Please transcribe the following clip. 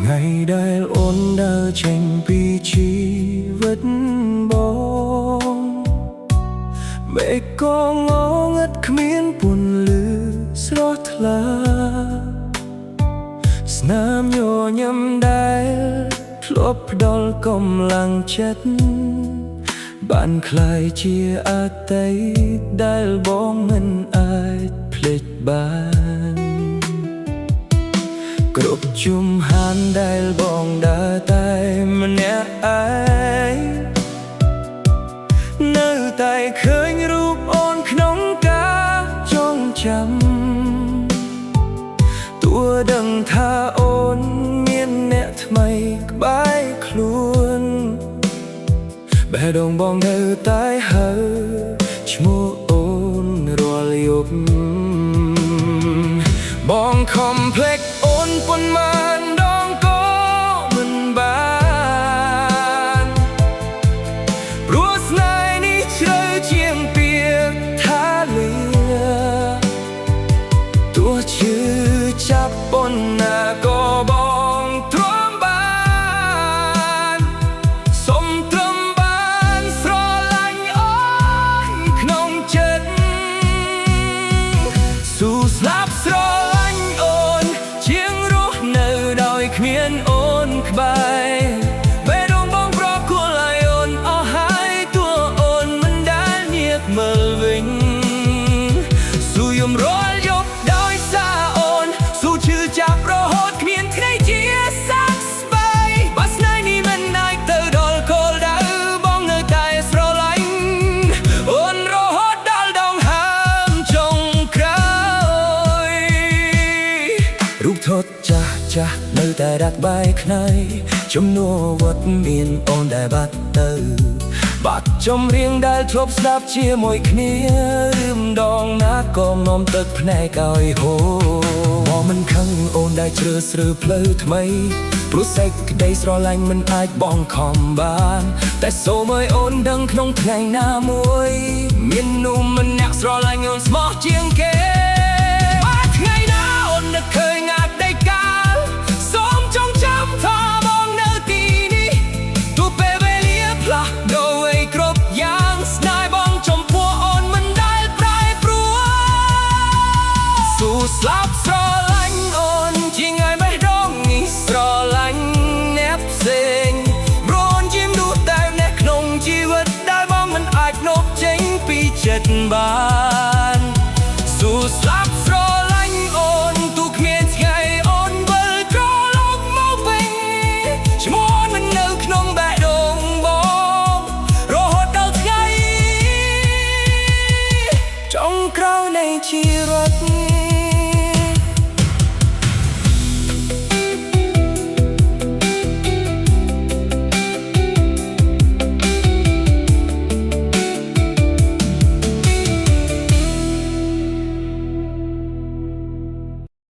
ថ្ងៃដែលអូនដើរចេញពីជីវិតបងមេឃក៏ងងឹតគ្មានពន្លឺស្រស់ថ្លាស្នាមញញឹមដែលធ្លាប់ផ្ដល់កម្លាំងចិត្តបានក្លាយជាអតីតដែលបងមិនអាចភ្លេចបានគ្រប់ជុំហានដែលបងដើរតែម្នាក់ឯងនៅតែឃើញរូបអូនក្នុងការចងចាំទោះដឹងថាអូនមានអ្នកថ្មីក្បែរខ្លួនបេះដូងបងនៅតែហៅឈ្មោះអូនរាល់យប់បងខំភ្លេចអូនប៉ុន្មានដងក៏មិនបានព្រោះស្នេហ៍នេះជ្រៅជាងពាក្យថាលាទោះឈឺចាប់ប៉ុណ្ណាក៏បងទ្រាំបានសុំទ្រាំបានស្រឡាញ់អូនក្នុងចិត្តស៊ូស្លាប់ស្រឡាញ់អូនជាងរស់នៅដោយគ្មានអូនក្បែរបេះដូងបងប្រគល់ឲ្យអូនអស់ហើយទោះអូនមិនដែលញាក់មើលវិញស៊ូយំរាល់យប់ដោយសារអូនស៊ូឈឺចាប់រហូតគ្មានថ្ងៃជាសះស្បើយបើស្នេហ៍នេះមិនអាចទៅដល់គោលដៅបងនៅតែស្រឡាញ់អូនរហូតដល់ដងហើមចុងក្រោយរូបថតចាស់នៅតែដាក់បែកខ្នើយជំនួវត្តមានអូនដែលបាត់ទៅបាត់ចម្រៀងដែលធ្លាប់ស្ដាប់ជាមួយគ្នាឬម្ដងណាក៏នាំទឹកភ្នែកឲ្យហូរមកមិនខឹងអូនដែលជ្រើសរើសផ្លូវថ្មីព្រោះសេចក្តីស្រឡាញ់មិនអាចបងខំបានតែសូមឲ្យអូនដឹងក្នុងថ្ងៃណាមួយមានមនុស្សម្នាក់ស្រឡាញ់អូនស្មោះជាងគេបើថ្ងៃណាអូននឹកឃើញអតីតកាលសូមចងចាំថាបងនៅទីនេះទោះពេលវេលាផ្លាស់ប្ដូរឲ្យគ្រប់យ៉ាងស្នេហ៍បងចំពោះអូនមិនដែលប្រែប្រួលស៊ូស្លាប់ស្រឡាញ់អូនជាងឲ្យបេះដូងនេះស្រឡាញ់អ្នកផ្សេងព្រោះអូនជាមនុស្សតែម្នាក់ក្នុងជីវិតដែលបងមិនអាចនប់ចេញពីចិត្តបានស៊ូស្លាប់